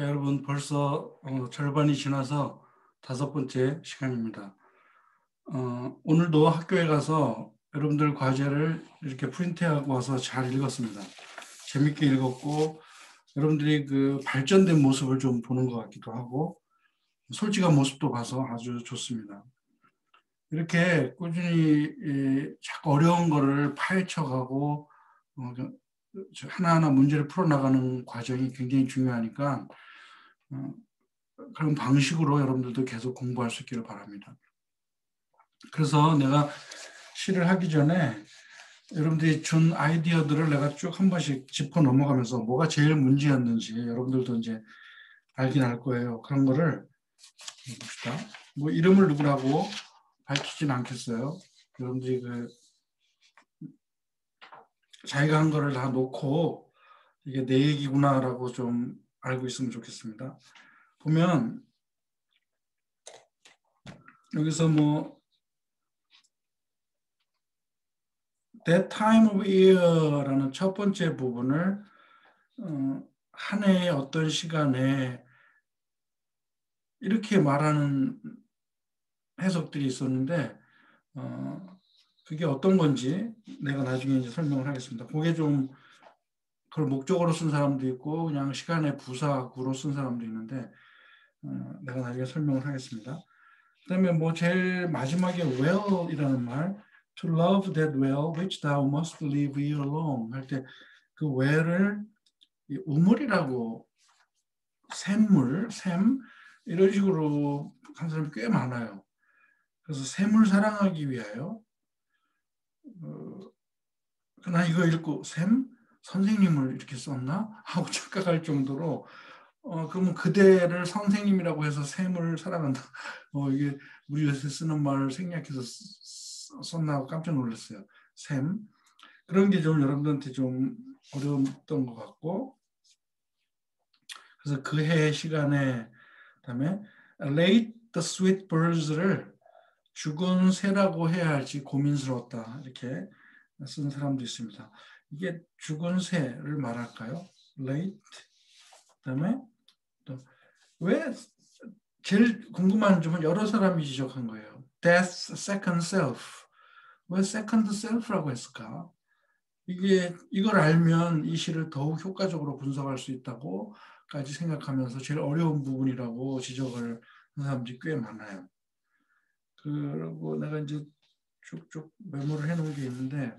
자, 여러분 벌써 절반이 지나서 5번째 시간입니다. 오늘도 학교에 가서 여러분들 과제를 이렇게 프린트하고 와서 잘 읽었습니다. 재밌게 읽었고 여러분들이 그 발전된 모습을 좀 보는 것 같기도 하고 솔직한 모습도 봐서 아주 좋습니다. 이렇게 꾸준히 자꾸 어려운 거를 파헤쳐가고 하나하나 문제를 풀어나가는 과정이 굉장히 중요하니까 그런 방식으로 여러분들도 계속 공부할 수 있기를 바랍니다. 그래서 내가 시를 하기 전에 여러분들이 준 아이디어들을 내가 쭉 한 번씩 짚어 넘어가면서 뭐가 제일 문제였는지 여러분들도 이제 알긴 알 거예요. 그런 거를 봅시다. 뭐 이름을 누구라고 밝히진 않겠어요. 여러분들이 그 자기가 한 거를 다 놓고 이게 내 얘기구나라고 좀 알고 있으면 좋겠습니다. 보면 여기서 뭐 That time of year라는 첫 번째 부분을 한 해의 어떤 시간에 이렇게 말하는 해석들이 있었는데 그게 어떤 건지 내가 나중에 이제 설명을 하겠습니다. 그게 좀 그걸 목적으로 쓴 사람도 있고 그냥 시간의 부사구로 쓴 사람도 있는데 내가 나중에 설명을 하겠습니다. 그다음에 뭐 제일 마지막에 well이라는 말 to love that well which thou must leave here alone 할 때 그 well을 우물이라고 샘물, 샘 이런 식으로 한 사람이 꽤 많아요. 그래서 샘을 사랑하기 위하여 난 이거 읽고 샘? 선생님을 이렇게 썼나? 하고 착각할 정도로 그러면 그대를 선생님이라고 해서 샘을 사랑한다. 이게 우리 요새 쓰는 말을 생략해서 썼나 하고 깜짝 놀랐어요. 샘. 그런 게 좀 여러분들한테 좀 어려웠던 것 같고 그래서 그 해 시간에 그다음에 late the sweet birds를 죽은 새라고 해야 할지 고민스러웠다. 이렇게 쓴 사람도 있습니다. 이게 죽은 새를 말할까요? late. 그다음에 또 왜 제일 궁금한 점은 여러 사람이 지적한 거예요. death second self. 왜 second self라고 했을까? 이걸 알면 이 시를 더욱 효과적으로 분석할 수 있다고까지 생각하면서 제일 어려운 부분이라고 지적을 하는 사람들이 꽤 많아요. 그리고 내가 이제 쭉쭉 메모를 해놓은 게 있는데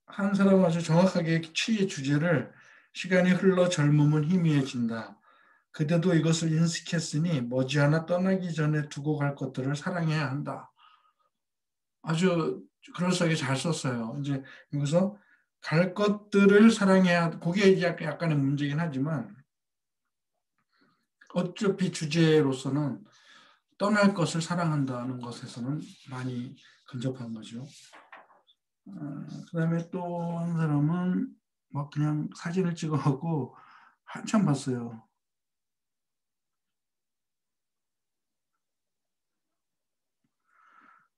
한 사람은 아주 정확하게 시의 주제를 시간이 흘러 젊음은 희미해진다. 그대도 이것을 인식했으니 머지않아 떠나기 전에 두고 갈 것들을 사랑해야 한다. 아주 그럴싸하게 잘 썼어요. 이제 여기서 갈 것들을 사랑해야, 그게 약간의 문제긴 하지만 어차피 주제로서는 떠날 것을 사랑한다는 것에서는 많이 근접한 거죠. 그 다음에 또 한 사람은 막 그냥 사진을 찍어갖고 한참 봤어요.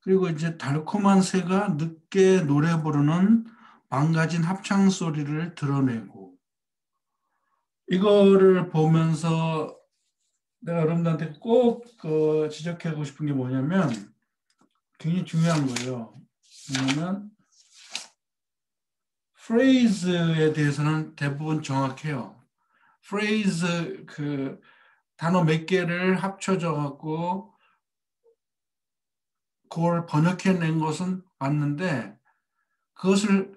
그리고 이제 달콤한 새가 늦게 노래 부르는 망가진 합창 소리를 드러내고 이거를 보면서 내가 여러분들한테 꼭 지적하고 싶은 게 뭐냐면 굉장히 중요한 거예요. 뭐냐면 phrase에 대해서는 대부분 정확해요. phrase 그 단어 몇 개를 합쳐져 갖고 그걸 번역해낸 것은 맞는데 그것을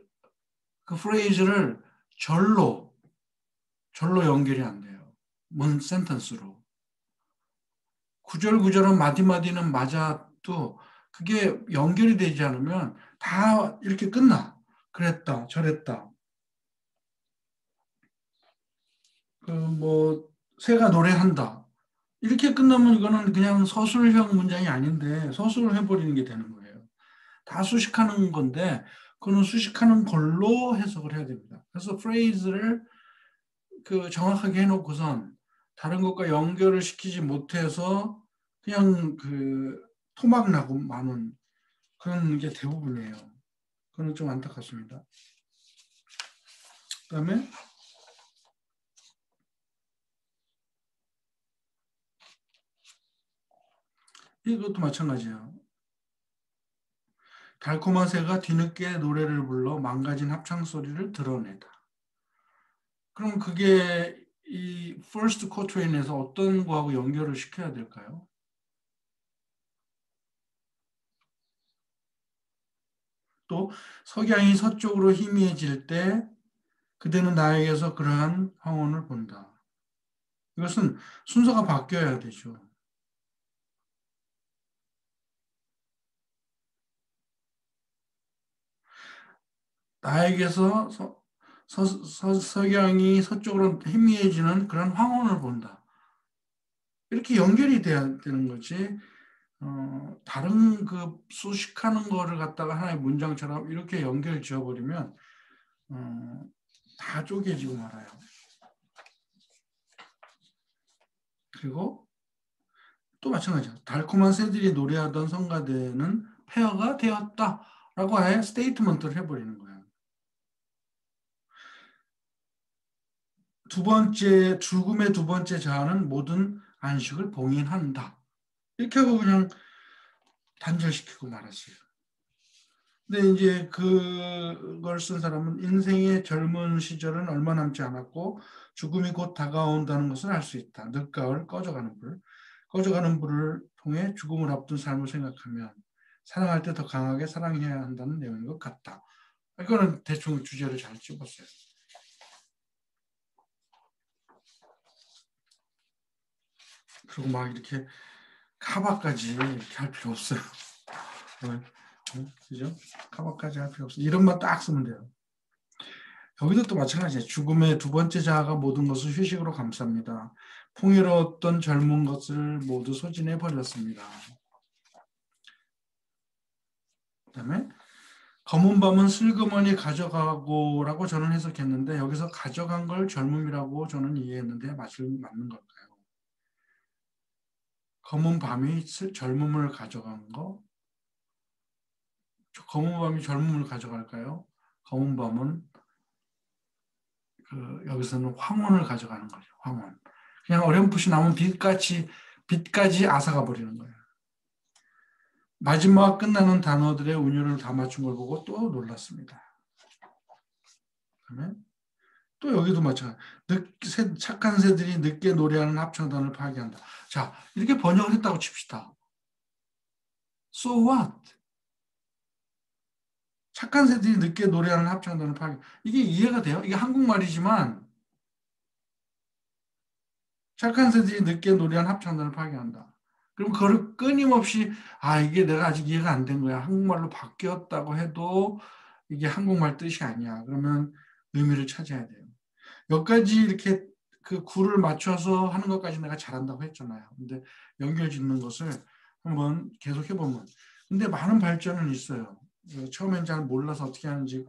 그 phrase를 절로 연결이 안 돼요. 문 센텐스로. 구절구절은 마디마디는 맞아도 그게 연결이 되지 않으면 다 이렇게 끝나. 그랬다, 저랬다. 새가 노래한다. 이렇게 끝나면 이거는 그냥 서술형 문장이 아닌데 서술을 해버리는 게 되는 거예요. 다 수식하는 건데 그거는 수식하는 걸로 해석을 해야 됩니다. 그래서 phrase를 정확하게 해놓고선 다른 것과 연결을 시키지 못해서 그냥 토막 나고 마는 그런 게 대부분이에요. 그건 좀 안타깝습니다. 그다음에 이것도 마찬가지예요. 달콤한 새가 뒤늦게 노래를 불러 망가진 합창 소리를 드러내다. 그럼 그게 이 first quatrain에서 어떤 거하고 연결을 시켜야 될까요? 또 석양이 서쪽으로 희미해질 때 그대는 나에게서 그러한 황혼을 본다. 이것은 순서가 바뀌어야 되죠. 나에게서 석양이 서쪽으로 희미해지는 그런 황혼을 본다. 이렇게 연결이 돼야 되는 거지. 다른 그 수식하는 거를 갖다가 하나의 문장처럼 이렇게 연결 지어버리면 다 쪼개지고 말아요. 그리고 또 마찬가지야. 달콤한 새들이 노래하던 성가대는 폐허가 되었다라고 아예 스테이트먼트를 해버리는 거예요. 두 번째, 죽음의 두 번째 자아는 모든 안식을 봉인한다. 이렇게 하고 그냥 단절시키고 말았어요. 근데 이제 그걸 쓴 사람은 인생의 젊은 시절은 얼마 남지 않았고 죽음이 곧 다가온다는 것을 알 수 있다. 늦가을 꺼져가는 불. 꺼져가는 불을 통해 죽음을 앞둔 삶을 생각하면 사랑할 때 더 강하게 사랑해야 한다는 내용인 것 같다. 이거는 대충 주제를 잘 찝었어요. 그리고 막 이렇게 카바까지 이렇게 할 필요 없어요. 그죠? 카바까지 할 필요 없어요. 이름만 딱 쓰면 돼요. 여기도 또 마찬가지예요. 죽음의 두 번째 자아가 모든 것을 휴식으로 감쌉니다. 풍요로웠던 젊은 것을 모두 소진해 버렸습니다. 그다음에 검은 밤은 슬그머니 가져가고라고 저는 해석했는데 여기서 가져간 걸 젊음이라고 저는 이해했는데 맞는 걸까요? 검은 밤이 젊음을 가져간 거? 검은 밤이 젊음을 가져갈까요? 검은 밤은 여기서는 황혼을 가져가는 거죠. 황혼. 그냥 어렴풋이 남은 빛까지 앗아가 버리는 거예요. 마지막 끝나는 단어들의 운율을 다 맞춘 걸 보고 또 놀랐습니다. 그다음에 또 여기도 마찬가지. 착한 새들이 늦게 노래하는 합창단을 파괴한다. 자, 이렇게 번역을 했다고 칩시다. So what? 착한 새들이 늦게 노래하는 합창단을 파괴. 이게 이해가 돼요? 이게 한국말이지만 착한 새들이 늦게 노래하는 합창단을 파괴한다. 그럼 그걸 끊임없이 이게 내가 아직 이해가 안 된 거야. 한국말로 바뀌었다고 해도 이게 한국말 뜻이 아니야. 그러면 의미를 찾아야 돼요. 몇 가지 이렇게 그 구를 맞춰서 하는 것까지 내가 잘한다고 했잖아요. 근데 연결 짓는 것을 한번 계속 해보면. 근데 많은 발전은 있어요. 처음엔 잘 몰라서 어떻게 하는지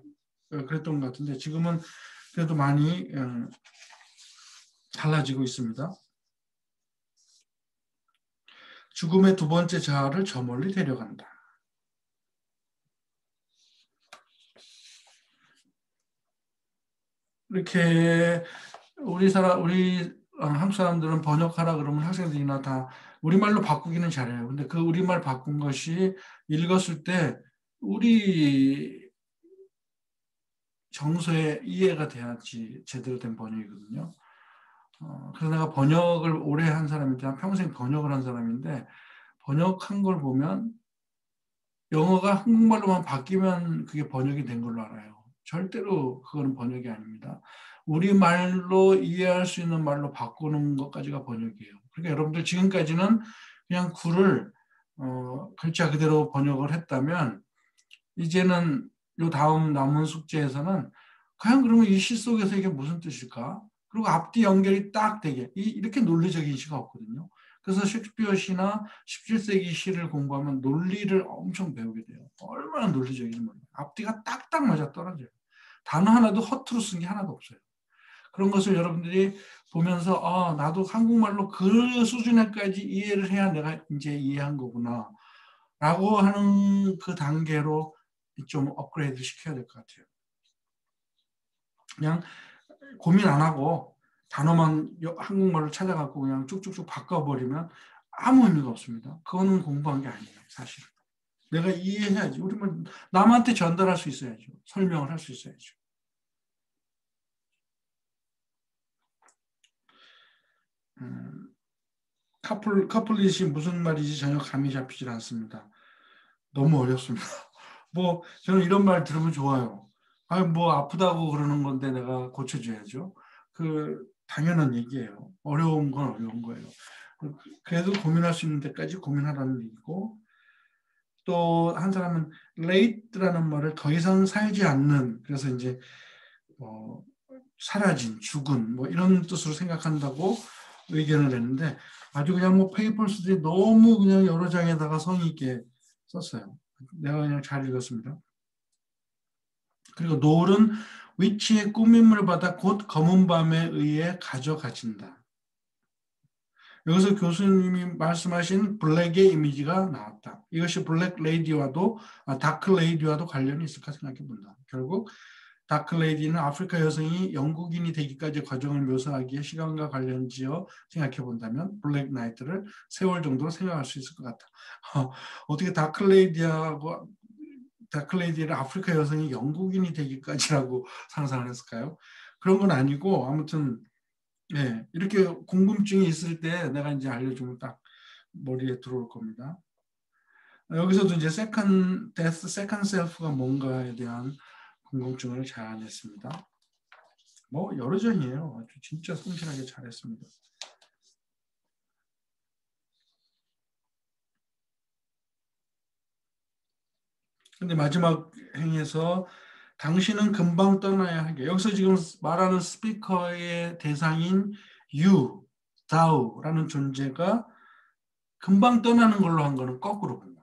그랬던 것 같은데 지금은 그래도 많이 달라지고 있습니다. 죽음의 두 번째 자아를 저 멀리 데려간다. 이렇게 우리 한국 사람들은 번역하라 그러면 학생들이나 다 우리말로 바꾸기는 잘해요. 근데 그 우리말 바꾼 것이 읽었을 때 우리 정서에 이해가 돼야지 제대로 된 번역이거든요. 그래서 내가 번역을 오래 한 사람인데 평생 번역을 한 사람인데 번역한 걸 보면 영어가 한국말로만 바뀌면 그게 번역이 된 걸로 알아요. 절대로 그거는 번역이 아닙니다. 우리말로 이해할 수 있는 말로 바꾸는 것까지가 번역이에요. 그러니까 여러분들 지금까지는 그냥 구를 글자 그대로 번역을 했다면 이제는 요 다음 남은 숙제에서는 과연 그러면 이 시 속에서 이게 무슨 뜻일까? 그리고 앞뒤 연결이 딱 되게 이렇게 논리적인 시가 없거든요. 그래서 셰익스피어 시나 17세기 시를 공부하면 논리를 엄청 배우게 돼요. 얼마나 논리적인지 몰라요. 앞뒤가 딱딱 맞아 떨어져요. 단어 하나도 허투루 쓴 게 하나도 없어요. 그런 것을 여러분들이 보면서 나도 한국말로 그 수준에까지 이해를 해야 내가 이제 이해한 거구나 라고 하는 그 단계로 좀 업그레이드 시켜야 될 것 같아요. 그냥 고민 안 하고 단어만 한국말을 찾아갖고 그냥 쭉쭉쭉 바꿔버리면 아무 의미가 없습니다. 그거는 공부한 게 아니에요, 사실은. 내가 이해해야지. 우리는 남한테 전달할 수 있어야죠. 설명을 할 수 있어야죠. 카플릿이 무슨 말인지 전혀 감이 잡히질 않습니다. 너무 어렵습니다. 뭐 저는 이런 말 들으면 좋아요. 아니 뭐 아프다고 그러는 건데 내가 고쳐줘야죠. 그 당연한 얘기예요. 어려운 건 어려운 거예요. 그래도 고민할 수 있는 데까지 고민하라는 얘기고, 또 한 사람은 late라는 말을 더 이상 살지 않는, 그래서 이제 사라진, 죽은 뭐 이런 뜻으로 생각한다고 의견을 냈는데, 아주 그냥 뭐 페이퍼스들이 너무 그냥 여러 장에다가 성의 있게 썼어요. 내가 그냥 잘 읽었습니다. 그리고 노을은 위치의 꾸밈을 받아 곧 검은 밤에 의해 가져가진다. 여기서 교수님이 말씀하신 블랙의 이미지가 나왔다. 이것이 블랙 레이디와도 다크 레이디와도 관련이 있을까 생각해 본다. 결국 다크 레이디는 아프리카 여성이 영국인이 되기까지 과정을 묘사하기에 시간과 관련지어 생각해 본다면 블랙 나이트를 세월 정도로 생각할 수 있을 것 같다. 어떻게 다크 레이디를 아프리카 여성이 영국인이 되기까지라고 상상을 했을까요? 그런 건 아니고, 아무튼 예, 이렇게 궁금증이 있을 때 내가 이제 알려주면 딱 머리에 들어올 겁니다. 여기서도 이제 세컨 데스, 세컨 셀프가 뭔가에 대한 궁금증을 자아냈습니다. 뭐 여러 장이에요. 아주 진짜 성실하게 잘했습니다. 근데 마지막 행에서 당신은 금방 떠나야 하게. 여기서 지금 말하는 스피커의 대상인 you, thou라는 존재가 금방 떠나는 걸로 한 거는 거꾸로 본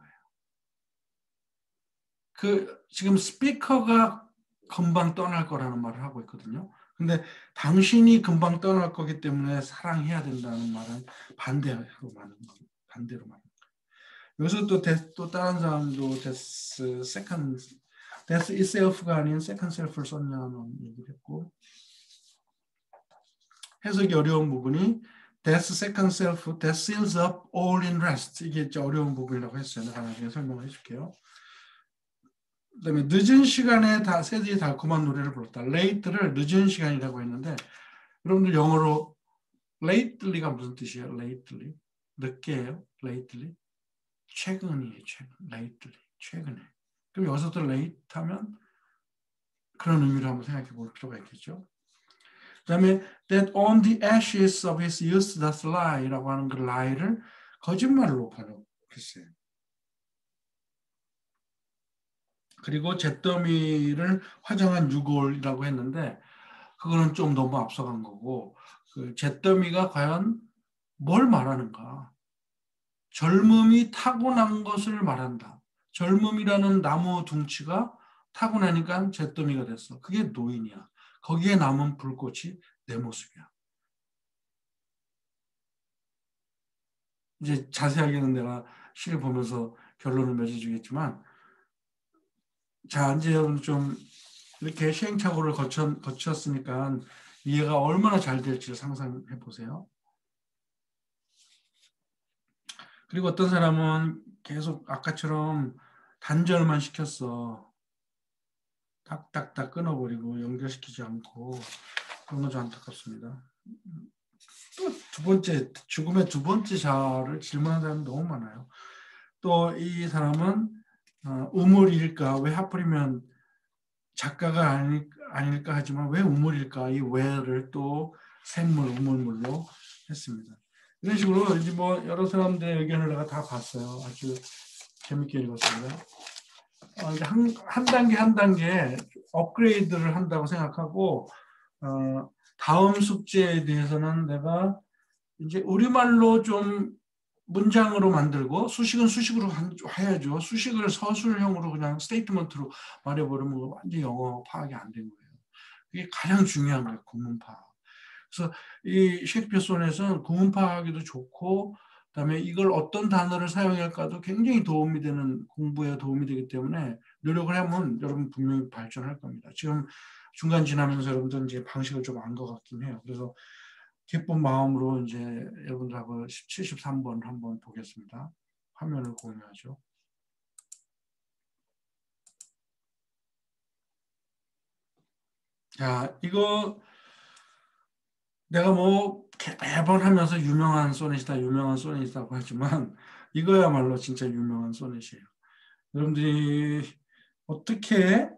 거예요. 지금 스피커가 금방 떠날 거라는 말을 하고 있거든요. 근데 당신이 금방 떠날 거기 때문에 사랑해야 된다는 말은 반대로 말하는 거예요. 반대로 말하는 거예요. 여기서 또 다른 사람도 death itself가 아닌 second self를 썼냐는 얘기를 했고, 해석이 어려운 부분이 death second self, that seals up all in rest. 이게 어려운 부분이라고 했어요. 내가 나중에 설명을 해줄게요. 그다음에 늦은 시간에 새들이 달콤한 노래를 불렀다. late를 늦은 시간이라고 했는데, 여러분들 영어로 lately가 무슨 뜻이에요? lately? 늦게예요? lately? 최근이에요. 최근. lately. 최근에. 그럼 여기서도 late 하면 그런 의미로 한번 생각해 볼 필요가 있겠죠. 그다음에 that on the ashes of his youth does lie라고 하는 그 lie를 거짓말로 번역했어요. 그리고 잿더미를 화장한 유골이라고 했는데, 그거는 좀 너무 앞서간 거고, 그 잿더미가 과연 뭘 말하는가? 젊음이 타고난 것을 말한다. 젊음이라는 나무 둥치가 타고나니까 잿더미가 됐어. 그게 노인이야. 거기에 남은 불꽃이 내 모습이야. 이제 자세하게는 내가 시를 보면서 결론을 맺어주겠지만, 자, 이제 여러분 좀 이렇게 시행착오를 거쳤으니까 이해가 얼마나 잘 될지 상상해 보세요. 그리고 어떤 사람은 계속 아까처럼 단절만 시켰어. 딱딱딱 끊어버리고 연결시키지 않고, 그런 건 좀 안타깝습니다. 또 두 번째, 죽음의 두 번째 자를 질문하는 사람이 너무 많아요. 또 이 사람은 우물일까? 왜 하필이면 작가가 아닐까 하지만 왜 우물일까? 이 왜를 또 샘물, 우물물로 했습니다. 이런 식으로 이제 뭐 여러 사람들의 의견을 내가 다 봤어요. 아주 재밌게 읽었습니다. 이제 한 단계 한 단계 업그레이드를 한다고 생각하고, 다음 숙제에 대해서는 내가 이제 우리말로 좀 문장으로 만들고, 수식은 수식으로 해야죠. 수식을 서술형으로 그냥 스테이트먼트로 말해버리면 완전 영어 파악이 안 된 거예요. 그게 가장 중요한 거예요. 구문 파악. 그래서 이 셰익스피어 소넷은 구문 파악하기도 좋고, 그다음에 이걸 어떤 단어를 사용할까도 굉장히 도움이 되는, 공부에 도움이 되기 때문에 노력을 하면 여러분 분명히 발전할 겁니다. 지금 중간 지나면서 여러분들 이제 방식을 좀 안 것 같긴 해요. 그래서 기쁜 마음으로 이제 여러분들하고 73번 한번 보겠습니다. 화면을 공유하죠. 자, 이거 내가 뭐 매번 하면서 유명한 소넷이다고 하지만 이거야말로 진짜 유명한 소넷이에요. 여러분들이 어떻게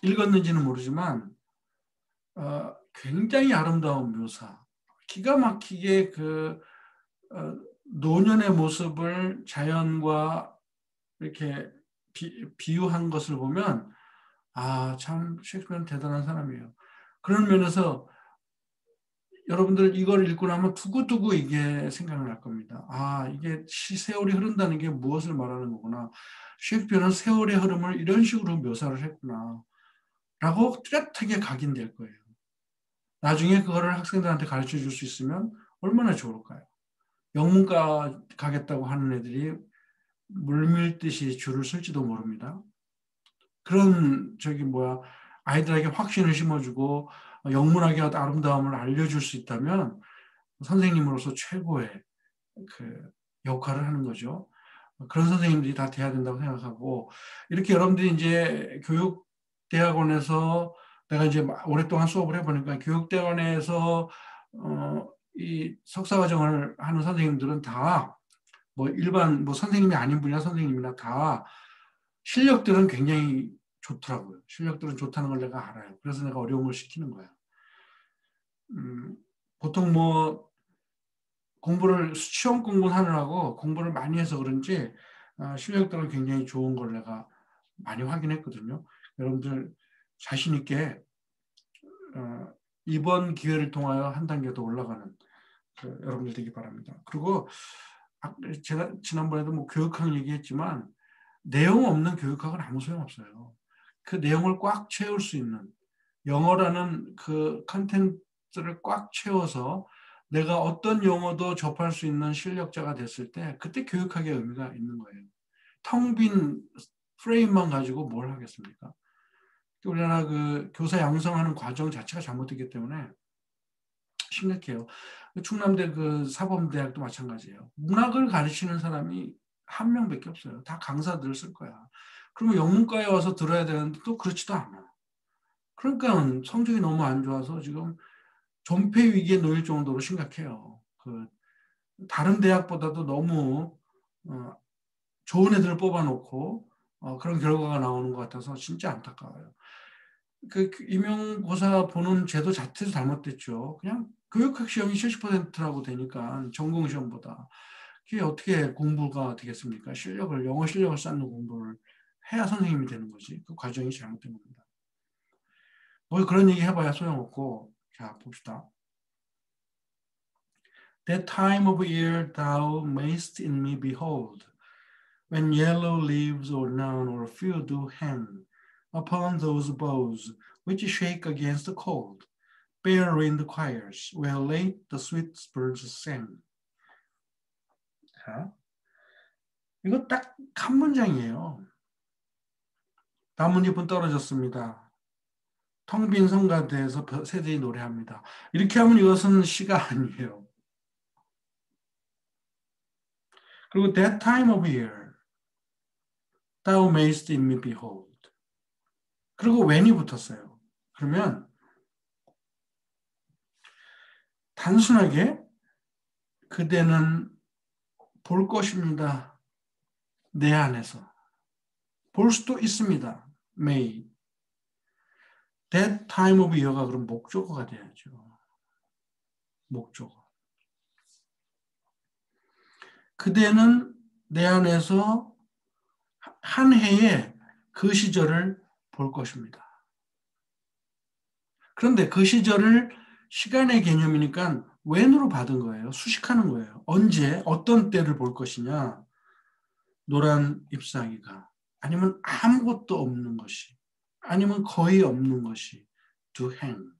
읽었는지는 모르지만 굉장히 아름다운 묘사, 기가 막히게 노년의 모습을 자연과 이렇게 비유한 것을 보면 참 셰익스피어는 대단한 사람이에요. 그런 면에서 여러분들 이걸 읽고 나면 두고두고 이게 생각날 겁니다. 이게 세월이 흐른다는 게 무엇을 말하는 거구나. 셰익스피어는 세월의 흐름을 이런 식으로 묘사를 했구나. 라고 뚜렷하게 각인될 거예요. 나중에 그거를 학생들한테 가르쳐 줄 수 있으면 얼마나 좋을까요? 영문과 가겠다고 하는 애들이 물밀듯이 줄을 설지도 모릅니다. 그런 아이들에게 확신을 심어주고 영문학의 아름다움을 알려줄 수 있다면 선생님으로서 최고의 역할을 하는 거죠. 그런 선생님들이 다 돼야 된다고 생각하고, 이렇게 여러분들이 이제 교육대학원에서 내가 이제 오랫동안 수업을 해보니까 교육대학원에서 이 석사과정을 하는 선생님들은 다 일반 선생님이 아닌 분야 선생님이나 다 실력들은 굉장히 좋더라고요. 실력들은 좋다는 걸 내가 알아요. 그래서 내가 어려움을 시키는 거야. 보통 시험 공부를 하느라고 공부를 많이 해서 그런지 실력들은 굉장히 좋은 걸 내가 많이 확인했거든요. 여러분들 자신 있게 이번 기회를 통하여 한 단계 더 올라가는 여러분들 되기 바랍니다. 그리고 제가 지난번에도 교육학 얘기했지만 내용 없는 교육학은 아무 소용없어요. 그 내용을 꽉 채울 수 있는 영어라는 그 컨텐츠를 꽉 채워서 내가 어떤 용어도 접할 수 있는 실력자가 됐을 때 그때 교육학의 의미가 있는 거예요. 텅 빈 프레임만 가지고 뭘 하겠습니까? 우리나라 교사 양성하는 과정 자체가 잘못됐기 때문에 심각해요. 충남대 사범대학도 마찬가지예요. 문학을 가르치는 사람이 한 명밖에 없어요. 다 강사들을 쓸 거야. 그러면 영문과에 와서 들어야 되는데 또 그렇지도 않아. 그러니까 성적이 너무 안 좋아서 지금 존폐 위기에 놓일 정도로 심각해요. 다른 대학보다도 너무 좋은 애들을 뽑아놓고 그런 결과가 나오는 것 같아서 진짜 안타까워요. 임용고사 보는 제도 자체도 잘못됐죠. 그냥 교육학 시험이 70%라고 되니까 전공 시험보다 그게 어떻게 공부가 되겠습니까? 영어 실력을 쌓는 공부를 해야 선생님이 되는 거지. 그 과정이 잘못된 겁니다. 그런 얘기 해봐야 소용없고, 자 봅시다. That time of year thou mayst in me behold, when yellow leaves or none or few do hang upon those boughs which shake against the cold, bare wind choirs, where late the sweet birds sang. 자, 이거 딱 한 문장이에요. 나뭇잎은 떨어졌습니다. 텅 빈 성가대에서 새들이 노래합니다. 이렇게 하면 이것은 시가 아니에요. 그리고 that time of year, thou mayst in me behold. 그리고 when이 붙었어요. 그러면 단순하게 그대는 볼 것입니다. 내 안에서. 볼 수도 있습니다. may. That time of year가 그럼 목적어가 돼야죠. 목적어. 그대는 내 안에서 한 해에 그 시절을 볼 것입니다. 그런데 그 시절을 시간의 개념이니까 when으로 받은 거예요. 수식하는 거예요. 언제, 어떤 때를 볼 것이냐. 노란 잎사귀가 아니면 아무것도 없는 것이 아니면 거의 없는 것이 to hang,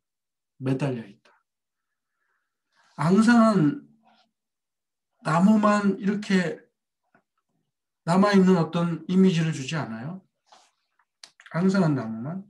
매달려 있다. 앙상한 나무만 이렇게 남아있는 어떤 이미지를 주지 않아요? 앙상한 나무만.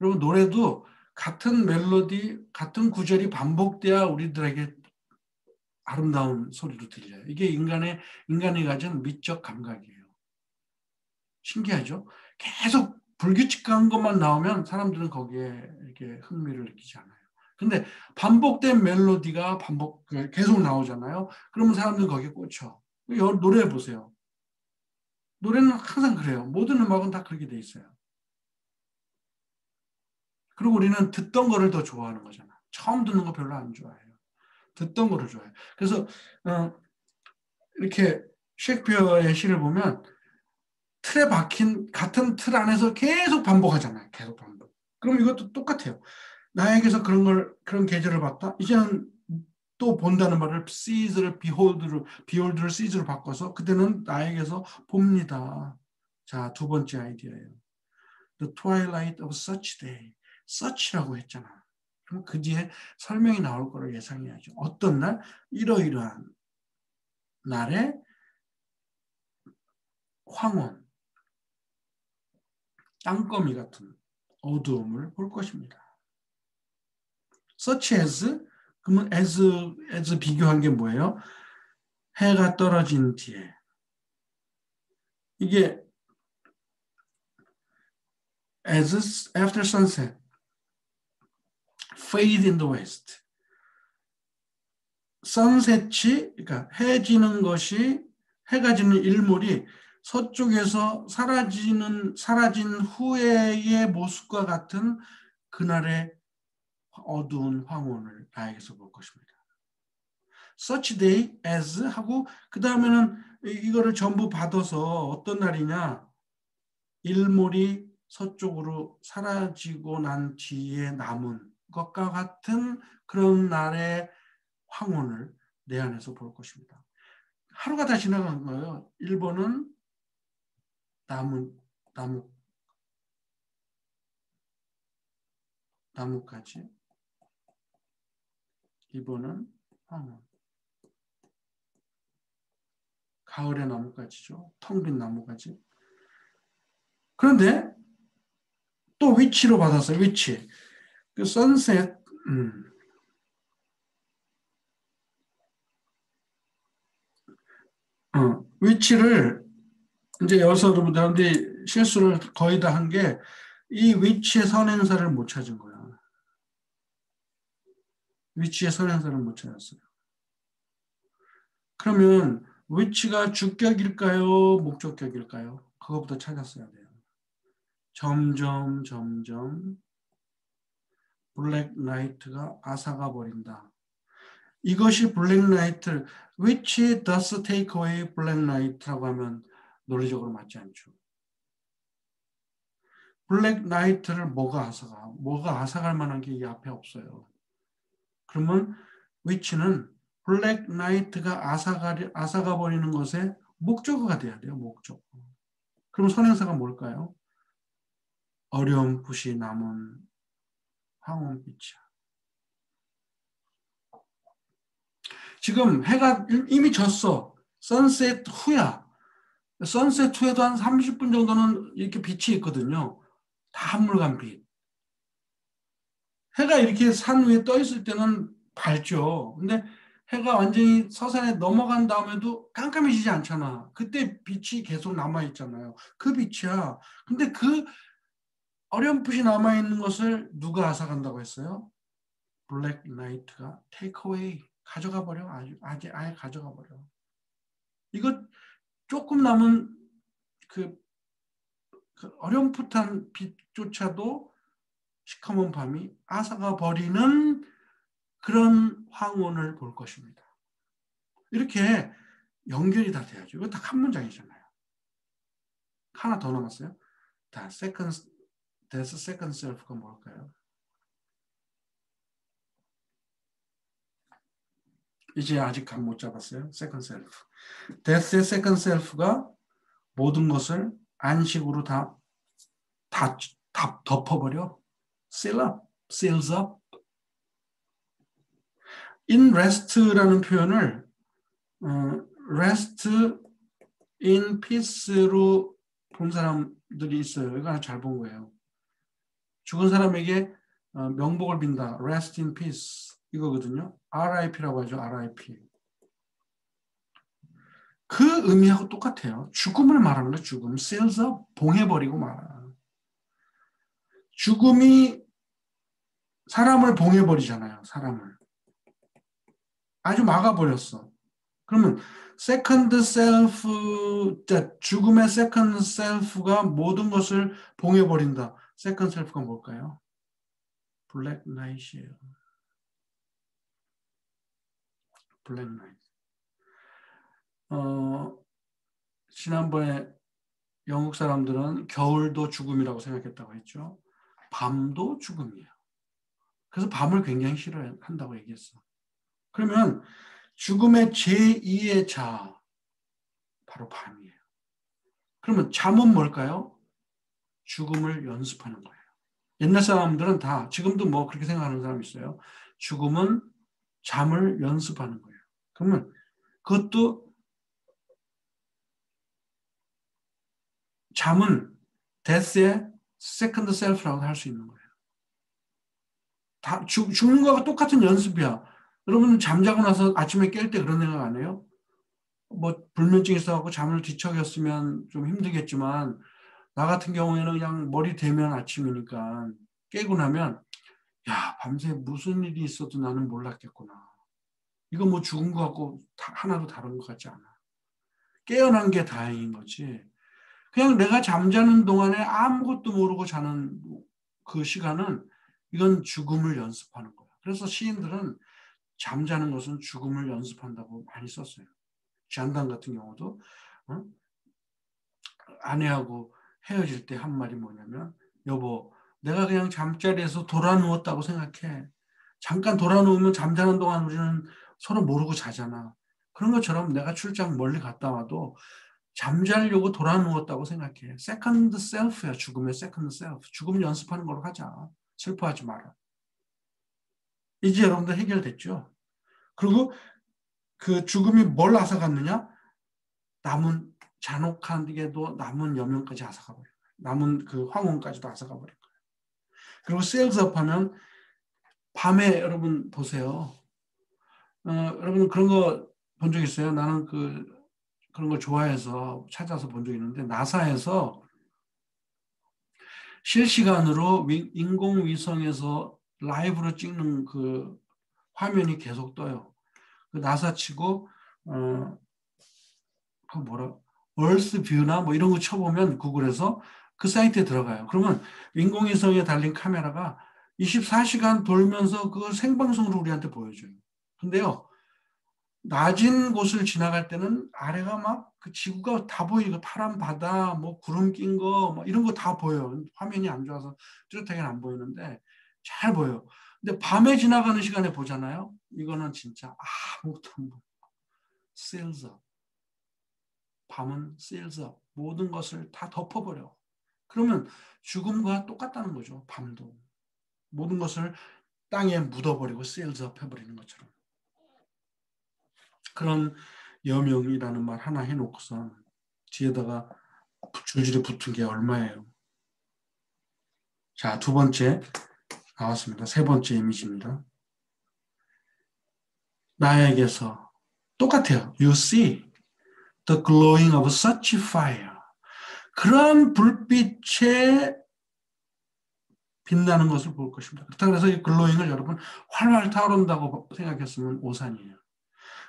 여러분 노래도 같은 멜로디, 같은 구절이 반복돼야 우리들에게 아름다운 소리로 들려요. 이게 인간이 가진 미적 감각이에요. 신기하죠? 계속 불규칙한 것만 나오면 사람들은 거기에 이렇게 흥미를 느끼지 않아요. 근데 반복된 멜로디가 계속 나오잖아요. 그러면 사람들은 거기에 꽂혀. 노래 보세요. 노래는 항상 그래요. 모든 음악은 다 그렇게 돼 있어요. 그리고 우리는 듣던 거를 더 좋아하는 거잖아. 처음 듣는 거 별로 안 좋아해요. 듣던 거를 좋아해요. 그래서 이렇게 셰익스피어의 시를 보면 틀에 박힌 같은 틀 안에서 계속 반복하잖아요. 계속 반복. 그럼 이것도 똑같아요. 나에게서 그런 계절을 봤다. 이제는 또 본다는 말을 sees를 behold를 sees로 바꿔서 그때는 나에게서 봅니다. 자, 두 번째 아이디어예요. The twilight of such day. such라고 했잖아. 그럼 그 뒤에 설명이 나올 거를 예상해야죠. 어떤 날? 이러이러한 날에 황혼, 땅거미 같은 어두움을 볼 것입니다. such as, 그러면 as 비교한 게 뭐예요? 해가 떨어진 뒤에. 이게 as after sunset, fade in the west. 선셋이, 그러니까 해가 지는 일몰이 서쪽에서 사라진 후에의 모습과 같은 그날의 어두운 황혼을 나에게서 볼 것입니다. Such day as 하고 그 다음에는 이거를 전부 받아서 어떤 날이냐? 일몰이 서쪽으로 사라지고 난 뒤에 남은 것과 같은 그런 날의 황혼을 내 안에서 볼 것입니다. 하루가 다 지나간 거예요. 1번은 나무까지. 2번은 황혼. 가을의 나무까지죠. 텅 빈 나무까지. 그런데 또 위치로 받았어요. 위치. 그 선셋, 위치를 이제 여기서 여러분들이 실수를 거의 다 한 게 이 위치의 선행사를 못 찾은 거야. 위치의 선행사를 못 찾았어요. 그러면 위치가 주격일까요? 목적격일까요? 그것부터 찾았어야 돼요. 점점 블랙 나이트가 앗아가 버린다. 이것이 블랙 나이트, which does take away black night라고 하면 논리적으로 맞지 않죠. 블랙 나이트를 뭐가 앗아갈 만한 게 이 앞에 없어요. 그러면 which는 블랙 나이트가 앗아가 버리는 것의 목적어가 돼야 돼요. 목적어. 그럼 선행사가 뭘까요? 어렴풋이 남은 황혼빛이야. 지금 해가 이미 졌어. 선셋 후야. 선셋 후에도 한 30분 정도는 이렇게 빛이 있거든요. 다 한물간 빛. 해가 이렇게 산 위에 떠 있을 때는 밝죠. 근데 해가 완전히 서산에 넘어간 다음에도 깜깜해지지 않잖아. 그때 빛이 계속 남아있잖아요. 그 빛이야. 근데 그 어렴풋이 남아있는 것을 누가 앗아간다고 했어요? 블랙 나이트가 take away. 가져가 버려. 아예 가져가 버려. 이거 조금 남은 그 어렴풋한 빛조차도 시커먼 밤이 앗아가 버리는 그런 황혼을 볼 것입니다. 이렇게 연결이 다 돼야죠. 이거 딱 한 문장이잖아요. 하나 더 남았어요. 다 that's second self가 뭘까요? 이제 아직 감 못 잡았어요. second self. that's second self가 모든 것을 안식으로 다 덮어버려. seals up. in rest라는 표현을 rest in peace로 본 사람들이 있어요. 이거 잘 본 거예요. 죽은 사람에게 명복을 빈다. Rest in peace. 이거거든요. RIP라고 하죠. RIP. 그 의미하고 똑같아요. 죽음을 말하는 거예요. 죽음. Seals up. 봉해버리고 말아. 죽음이 사람을 봉해버리잖아요. 사람을. 아주 막아버렸어. 그러면 세컨드 셀프, 죽음의 세컨드 셀프가 모든 것을 봉해버린다. 세컨드 셀프가 뭘까요? 블랙 나이트예요. 블랙 나이트. 지난번에 영국 사람들은 겨울도 죽음이라고 생각했다고 했죠. 밤도 죽음이에요. 그래서 밤을 굉장히 싫어한다고 얘기했어. 그러면 죽음의 제2의 자, 바로 밤이에요. 그러면 잠은 뭘까요? 죽음을 연습하는 거예요. 옛날 사람들은 다, 지금도 뭐 그렇게 생각하는 사람 있어요. 죽음은 잠을 연습하는 거예요. 그러면 그것도 잠은 데스의 세컨드 셀프라고 할 수 있는 거예요. 다 죽는 거와 똑같은 연습이야. 여러분 잠자고 나서 아침에 깰 때 그런 생각 안 해요? 뭐 불면증 있어갖고 잠을 뒤척였으면 좀 힘들겠지만 나 같은 경우에는 그냥 머리 대면 아침이니까 깨고 나면 야 밤새 무슨 일이 있어도 나는 몰랐겠구나. 이거 뭐 죽은 거 같고 하나도 다른 것 같지 않아. 깨어난 게 다행인 거지. 그냥 내가 잠자는 동안에 아무것도 모르고 자는 그 시간은 이건 죽음을 연습하는 거야. 그래서 시인들은 잠자는 것은 죽음을 연습한다고 많이 썼어요. 잔당 같은 경우도 아내하고 헤어질 때 한 말이 뭐냐면 여보 내가 그냥 잠자리에서 돌아 누웠다고 생각해. 잠깐 돌아 누우면 잠자는 동안 우리는 서로 모르고 자잖아. 그런 것처럼 내가 출장 멀리 갔다 와도 잠자려고 돌아 누웠다고 생각해. 세컨드 셀프야. 죽음의 세컨드 셀프. 죽음 연습하는 걸로 하자. 슬퍼하지 마라. 이제 여러분들 해결됐죠? 그리고 그 죽음이 뭘 앗아갔느냐? 남은 잔혹하게도 남은 여명까지 앗아가 버려요. 남은 그 황혼까지도 앗아가 버린 거예요. 그리고 세일즈업 하면 밤에 여러분 보세요. 여러분 그런 거 본 적 있어요? 나는 그런 걸 좋아해서 찾아서 본 적 있는데 나사에서 실시간으로 인공위성에서 라이브로 찍는 그 화면이 계속 떠요. 그 나사 치고 그 뭐라 얼스 뷰나 뭐 이런 거 쳐보면 구글에서 그 사이트에 들어가요. 그러면 인공위성에 달린 카메라가 24시간 돌면서 그걸 생방송으로 우리한테 보여줘요. 근데요, 낮은 곳을 지나갈 때는 아래가 막 그 지구가 다 보이고 파란 바다, 뭐 구름 낀 거, 뭐 이런 거 다 보여요. 화면이 안 좋아서 뚜렷하게는 안 보이는데 잘 보여요. 근데 밤에 지나가는 시간에 보잖아요. 이거는 진짜 아무것도 안 보여. 세일즈업. 밤은 세일즈업. 모든 것을 다 덮어버려. 그러면 죽음과 똑같다는 거죠. 밤도. 모든 것을 땅에 묻어버리고 세일즈업 해버리는 것처럼. 그런 여명이라는 말 하나 해놓고서 뒤에다가 줄줄이 붙은 게 얼마예요? 자, 두 번째 나왔습니다. 세 번째 이미지입니다. 나에게서 똑같아요. You see the glowing of such fire. 그런 불빛에 빛나는 것을 볼 것입니다. 그렇다고 해서 이 글로잉을 여러분 활활 타오른다고 생각했으면 오산이에요.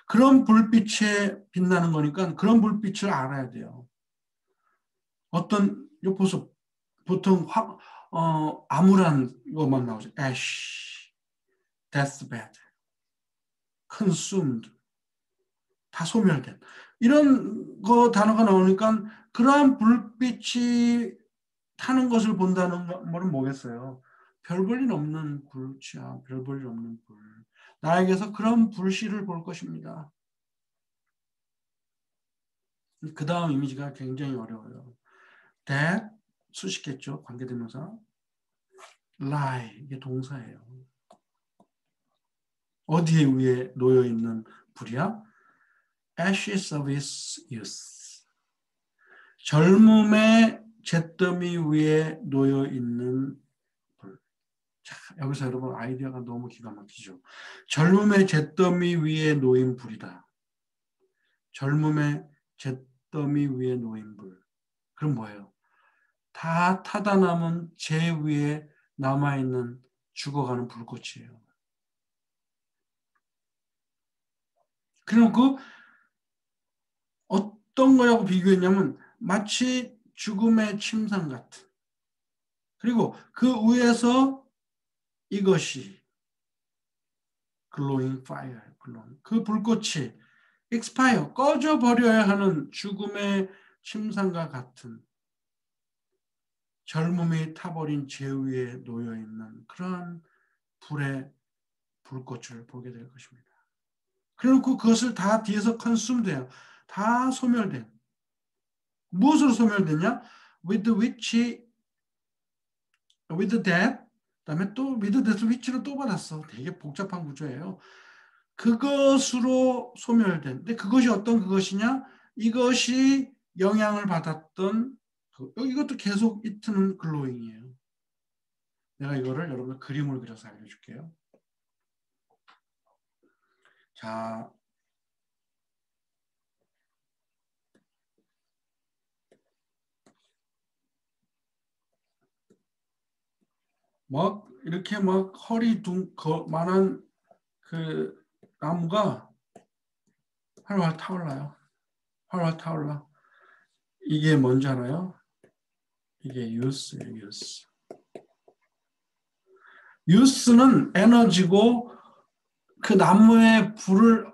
그런 불빛에 빛나는 거니까 그런 불빛을 알아야 돼요. 어떤 보소 보통 암울한 것만 나오죠. ash, deathbed, consumed, 다 소멸된 이런 거 단어가 나오니까 그러한 불빛이 타는 것을 본다는 말은 뭐겠어요? 별 볼 일 없는 불이야. 별 볼 일 없는 불. 나에게서 그런 불씨를 볼 것입니다. 그 다음 이미지가 굉장히 어려워요. that 수식했죠. 관계대명사. lie 이게 동사예요. 어디에 위에 놓여 있는 불이야? ashes of his youth. 젊음의 잿더미 위에 놓여 있는 불. 여기서 여러분 아이디어가 너무 기가 막히죠. 젊음의 잿더미 위에 놓인 불이다. 젊음의 잿더미 위에 놓인 불. 그럼 뭐예요? 다 타다 남은 재 위에 남아있는 죽어가는 불꽃이에요. 그리고 그 어떤 거라고 비교했냐면 마치 죽음의 침상 같은. 그리고 그 위에서 이것이 glowing fire, glowing. 그 불꽃이 expire, 꺼져버려야 하는 죽음의 침상과 같은 젊음이 타버린 재 위에 놓여있는 그런 불의 불꽃을 보게 될 것입니다. 그리고 그것을 다 뒤에서 컨숨돼요. 다 소멸돼요. 무엇으로 소멸되냐? With which, with that, 그다음에 또 with that which로 또 받았어. 되게 복잡한 구조예요. 그것으로 소멸된. 근데 그것이 어떤 그것이냐? 이것이 영향을 받았던 이것도 계속 이트는 글로잉이에요. 내가 이거를 여러분 그림을 그려서 알려줄게요. 자, 막 이렇게 막 허리 만한 그 나무가 활활 타올라요. 활활 타올라. 이게 뭔지 알아요? 이게 유스예요, 유스. 유스는 에너지고 그 나무에 불을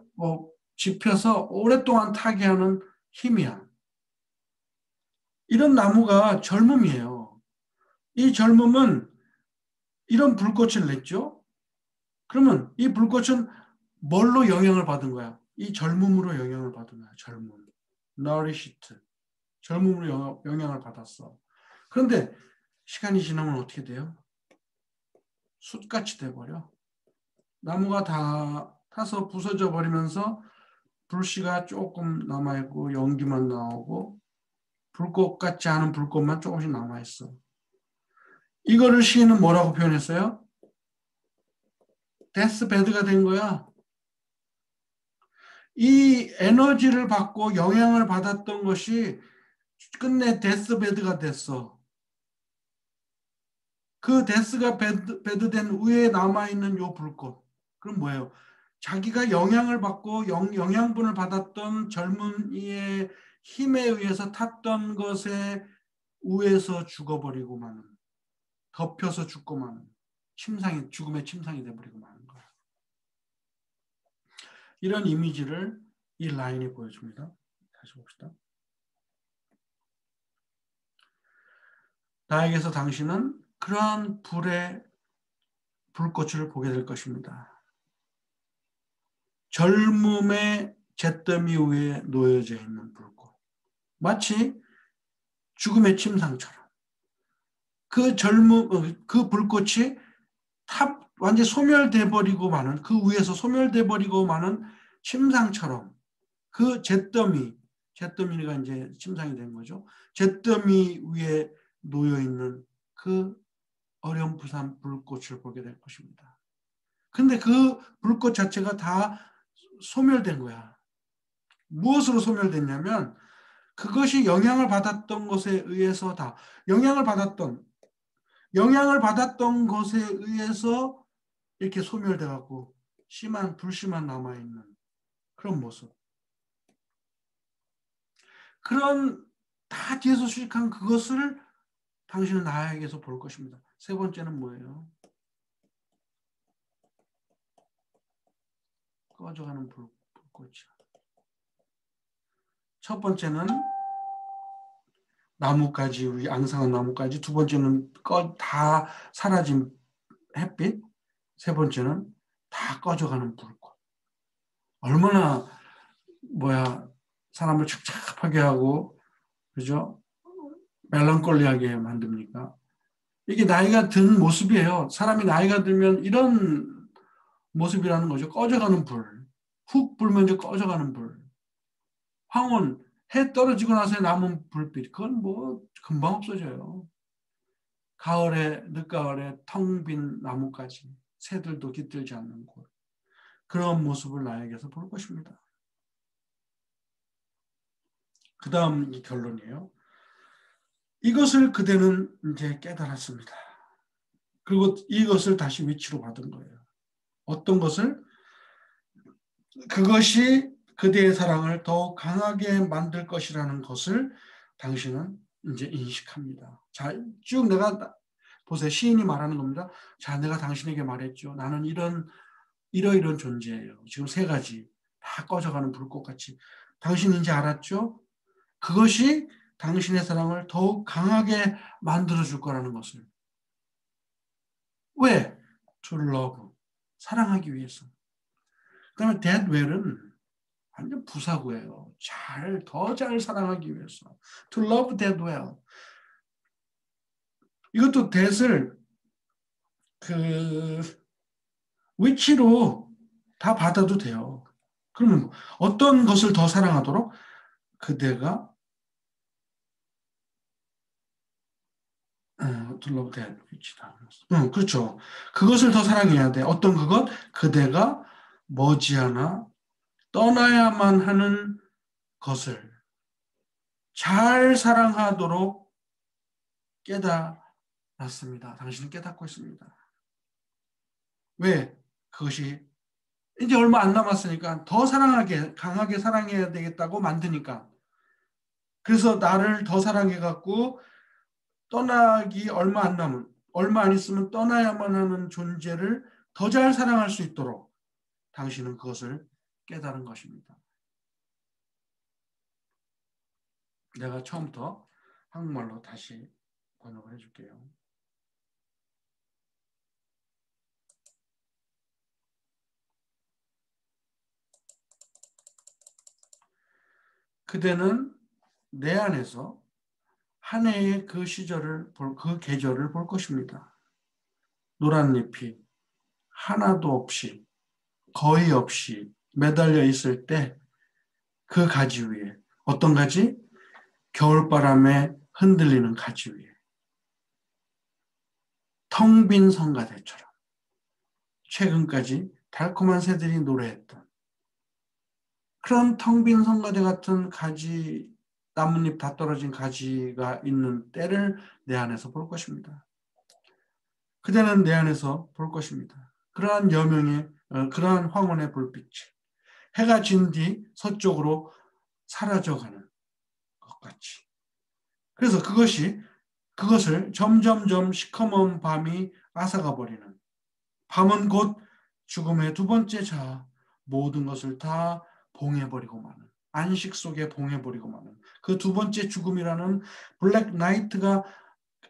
지펴서 오랫동안 타게 하는 힘이야. 이런 나무가 젊음이에요. 이 젊음은 이런 불꽃을 냈죠. 그러면 이 불꽃은 뭘로 영향을 받은 거야? 이 젊음으로 영향을 받은 거야. 젊음. nourished. 젊음으로 영향을 받았어. 그런데 시간이 지나면 어떻게 돼요? 숯같이 돼버려. 나무가 다 타서 부서져 버리면서 불씨가 조금 남아있고 연기만 나오고 불꽃 같지 않은 불꽃만 조금씩 남아있어. 이거를 시인은 뭐라고 표현했어요? 데스베드가 된 거야. 이 에너지를 받고 영향을 받았던 것이 끝내 데스베드가 됐어. 그 데스가 베드된 위에 남아있는 요 불꽃. 그럼 뭐예요? 자기가 영향을 받고 영양분을 받았던 젊은이의 힘에 의해서 탔던 것에 우에서 죽어버리고 마는, 덮여서 죽고 마는, 죽음의 침상이 돼버리고 마는 거야. 이런 이미지를 이 라인이 보여줍니다. 다시 봅시다. 나에게서 당신은 그러한 불의 불꽃을 보게 될 것입니다. 젊음의 잿더미 위에 놓여져 있는 불꽃. 마치 죽음의 침상처럼. 그 그 불꽃이 완전히 소멸돼 버리고 마는, 그 위에서 소멸돼 버리고 마는 침상처럼 그 잿더미가 이제 침상이 된 거죠. 잿더미 위에 놓여 있는 그 어렴풋한 불꽃을 보게 될 것입니다. 근데 그 불꽃 자체가 다 소멸된 거야. 무엇으로 소멸됐냐면 그것이 영향을 받았던 것에 의해서 다 영향을 받았던 것에 의해서 이렇게 소멸돼 갖고 불씨만 남아 있는 그런 모습. 그런 다 뒤에서 수식한 그것을 당신은 나에게서 볼 것입니다. 세 번째는 뭐예요? 꺼져가는 불꽃이야. 첫 번째는 나뭇가지, 우리 앙상한 나뭇가지. 두 번째는 다 사라진 햇빛. 세 번째는 다 꺼져가는 불꽃. 얼마나 사람을 착잡하게 하고 그죠? 멜랑콜리하게 만듭니까? 이게 나이가 든 모습이에요. 사람이 나이가 들면 이런 모습이라는 거죠. 꺼져가는 불. 훅 불면 이제 꺼져가는 불. 황혼, 해 떨어지고 나서 남은 불빛. 그건 금방 없어져요. 가을에 늦가을에 텅 빈 나뭇가지, 새들도 깃들지 않는 곳, 그런 모습을 나에게서 볼 것입니다. 그 다음 결론이에요. 이것을 그대는 이제 깨달았습니다. 그리고 이것을 다시 위치로 받은 거예요. 어떤 것을? 그것이 그대의 사랑을 더욱 강하게 만들 것이라는 것을 당신은 이제 인식합니다. 자, 쭉 내가 보세요. 시인이 말하는 겁니다. 자, 내가 당신에게 말했죠. 나는 이러이런 존재예요. 지금 세 가지 다 꺼져가는 불꽃같이. 당신 이제 알았죠? 그것이 당신의 사랑을 더욱 강하게 만들어줄 거라는 것을. 왜? To love. 사랑하기 위해서. 그 다음에 that well은 완전 부사구예요. 더 잘 사랑하기 위해서. To love that well. 이것도 that을 그 위치로 다 받아도 돼요. 그러면 어떤 것을 더 사랑하도록? 그대가 to love that 위치다. 그렇죠. 그것을 더 사랑해야 돼. 어떤 그것? 그대가 머지않아 떠나야만 하는 것을 잘 사랑하도록 깨달았습니다. 당신은 깨닫고 있습니다. 왜? 그것이 이제 얼마 안 남았으니까 더 사랑하게, 강하게 사랑해야 되겠다고 만드니까. 그래서 나를 더 사랑해갖고 떠나기 얼마 안 있으면 떠나야만 하는 존재를 더 잘 사랑할 수 있도록 당신은 그것을 깨달은 것입니다. 내가 처음부터 한국말로 다시 번역을 해줄게요. 그대는 내 안에서 한 해의 그 그 계절을 볼 것입니다. 노란 잎이 하나도 없이, 거의 없이 매달려 있을 때 그 가지 위에, 어떤 가지? 겨울바람에 흔들리는 가지 위에. 텅 빈 성가대처럼. 최근까지 달콤한 새들이 노래했던 그런 텅 빈 성가대 같은 가지, 나뭇잎 다 떨어진 가지가 있는 때를 내 안에서 볼 것입니다. 그대는 내 안에서 볼 것입니다. 그러한 그러한 황혼의 불빛이 해가 진 뒤 서쪽으로 사라져가는 것 같이. 그래서 그것을 점점점 시커먼 밤이 앗아가 버리는, 밤은 곧 죽음의 두 번째 자아, 모든 것을 다 봉해버리고 마는, 안식 속에 봉해버리고 마는 그 두 번째 죽음이라는 블랙 나이트가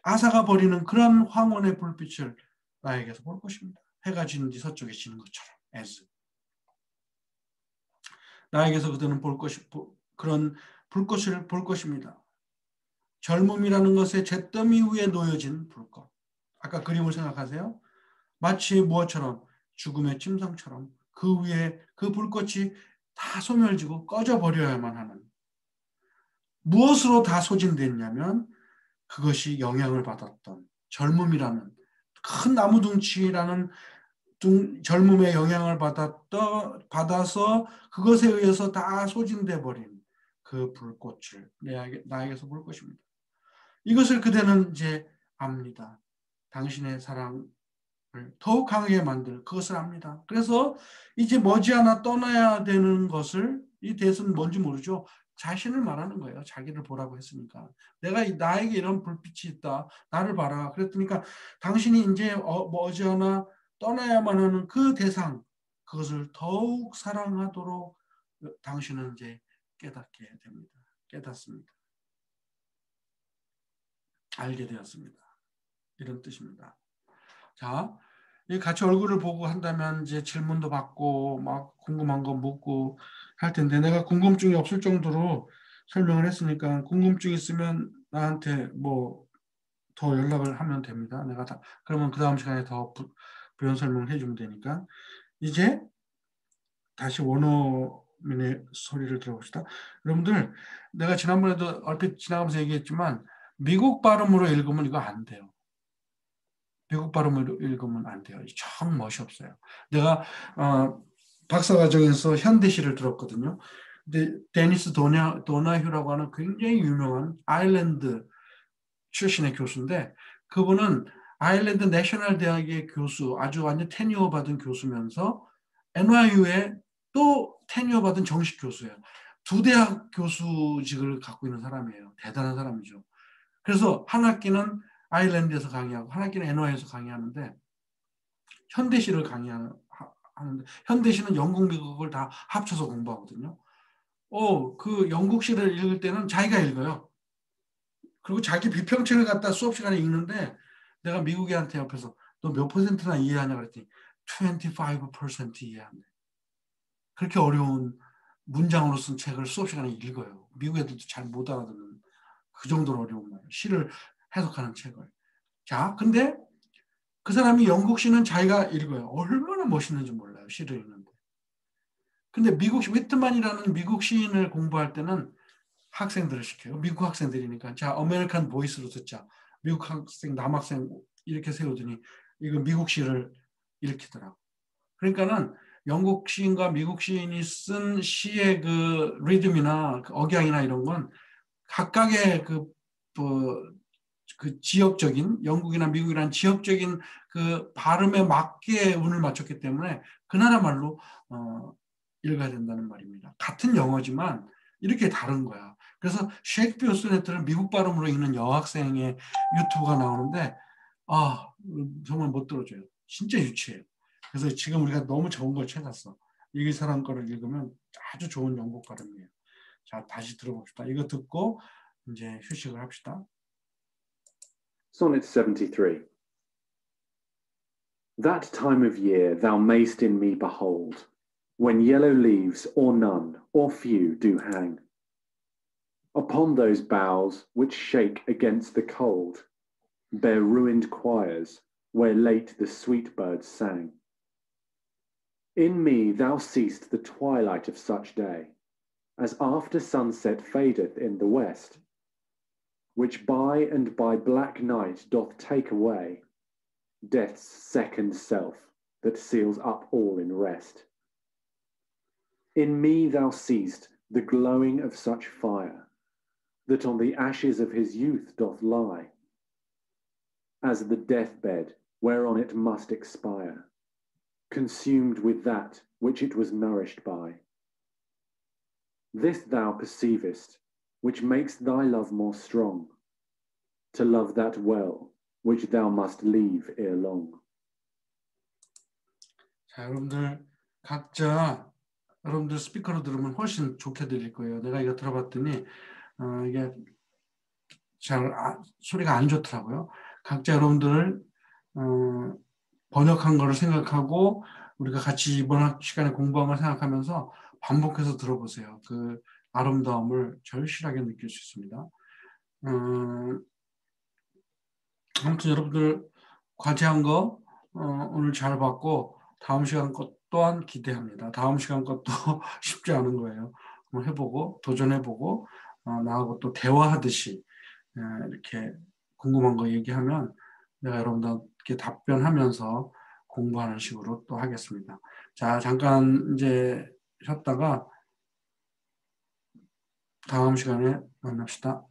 앗아가 버리는 그런 황혼의 불빛을 나에게서 볼 것입니다. 해가 지는 뒤 서쪽에 지는 것처럼. 나에게서 그들은 그런 불꽃을 볼 것입니다. 젊음이라는 것의 잿더미 위에 놓여진 불꽃. 아까 그림을 생각하세요. 마치 무엇처럼? 죽음의 침상처럼 그 위에 그 불꽃이 다 소멸지고 꺼져버려야만 하는. 무엇으로 다 소진됐냐면 그것이 영향을 받았던 젊음이라는 큰 나무둥치라는 젊음의 영향을 받아서 그것에 의해서 다 소진돼 버린 그 불꽃을 나에게서 볼 것입니다. 이것을 그대는 이제 압니다. 당신의 사랑을 더욱 강하게 만들 그것을 압니다. 그래서 이제 머지않아 떠나야 되는 것을, 이 대은 뭔지 모르죠. 자신을 말하는 거예요. 자기를 보라고 했으니까. 나에게 이런 불빛이 있다. 나를 봐라. 그랬으니까 당신이 이제 머지않아 떠나야만 하는 그 대상, 그것을 더욱 사랑하도록 당신은 이제 깨닫게 됩니다. 깨닫습니다. 알게 되었습니다. 이런 뜻입니다. 자, 같이 얼굴을 보고 한다면 이제 질문도 받고 막 궁금한 거 묻고 할 텐데, 내가 궁금증이 없을 정도로 설명을 했으니까 궁금증 있으면 나한테 뭐 더 연락을 하면 됩니다. 그러면 그 다음 시간에 더 부연 설명을 해주면 되니까. 이제 다시 원어민의 소리를 들어봅시다. 여러분들, 내가 지난번에도 얼핏 지나가면서 얘기했지만 미국 발음으로 읽으면 이거 안 돼요. 미국 발음으로 읽으면 안 돼요. 정 멋이 없어요. 내가 박사과정에서 현대시를 들었거든요. 근데 데니스 도나휴라고 하는 굉장히 유명한 아일랜드 출신의 교수인데 그분은 아일랜드 내셔널 대학의 교수, 아주 완전 테니어 받은 교수면서 NYU에 또 테니어 받은 정식 교수예요. 두 대학 교수직을 갖고 있는 사람이에요. 대단한 사람이죠. 그래서 한 학기는 아일랜드에서 강의하고 한 학기는 NYU에서 강의하는데 현대시를 강의하는데 현대시는 영국, 미국을 다 합쳐서 공부하거든요. 그 영국시를 읽을 때는 자기가 읽어요. 그리고 자기 비평책을 갖다 수업 시간에 읽는데 내가 미국 애한테 옆에서 너 몇 퍼센트나 이해하냐 그랬더니 25% 이해한대. 그렇게 어려운 문장으로 쓴 책을 수업 시간에 읽어요. 미국 애들도 잘 못 알아듣는 그 정도로 어려운 말이에요. 시를 해석하는 책을. 자, 근데 그 사람이 영국시는 자기가 읽어요. 얼마나 멋있는지 몰라요. 시를 읽는데. 근데 위트만이라는 미국 시인을 공부할 때는 학생들을 시켜요. 미국 학생들이니까. 자, 아메리칸 보이스로 듣자. 미국 학생, 남학생 이렇게 세우더니 이거 미국 시를 일으키더라고. 그러니까는 영국 시인과 미국 시인이 쓴 시의 그 리듬이나 그 억양이나 이런 건 각각의 그 지역적인 영국이나 미국이라는 지역적인 그 발음에 맞게 운을 맞췄기 때문에 그 나라 말로 읽어야 된다는 말입니다. 같은 영어지만 이렇게 다른 거야. 그래서 셰익스피어 소네트를 미국 발음으로 읽는 여학생의 유튜브가 나오는데 정말 못 들어줘요. 진짜 유치해요. 그래서 지금 우리가 너무 좋은 걸 찾았어. 이 사람 거를 읽으면 아주 좋은 영국 발음이에요. 자, 다시 들어봅시다. 이거 듣고 이제 휴식을 합시다. Sonnet 73. That time of year thou mayst in me behold, when yellow leaves, or none, or few, do hang upon those boughs which shake against the cold, bear ruined choirs, where late the sweet birds sang. In me thou seest the twilight of such day, as after sunset fadeth in the west, which by and by black night doth take away death's second self, that seals up all in rest. In me thou seest the glowing of such fire, that on the ashes of his youth doth lie, as the deathbed whereon it must expire, consumed with that which it was nourished by. This thou perceivest, which makes thy love more strong, to love that well, which thou must leave ere long. 자, 여러분들 스피커로 들으면 훨씬 좋게 들릴 거예요. 내가 이거 들어봤더니 이게 소리가 안 좋더라고요. 각자 여러분들 번역한 거를 생각하고 우리가 같이 이번 시간에 공부한 걸 생각하면서 반복해서 들어보세요. 그 아름다움을 절실하게 느낄 수 있습니다. 아무튼 여러분들 과제한 거 오늘 잘 봤고 다음 시간 것 또한 기대합니다. 다음 시간 것도 쉽지 않은 거예요. 한번 해보고 도전해보고 나하고 또 대화하듯이 이렇게 궁금한 거 얘기하면 내가 여러분들께 답변하면서 공부하는 식으로 또 하겠습니다. 자, 잠깐 이제 쉬었다가 다음 시간에 만납시다.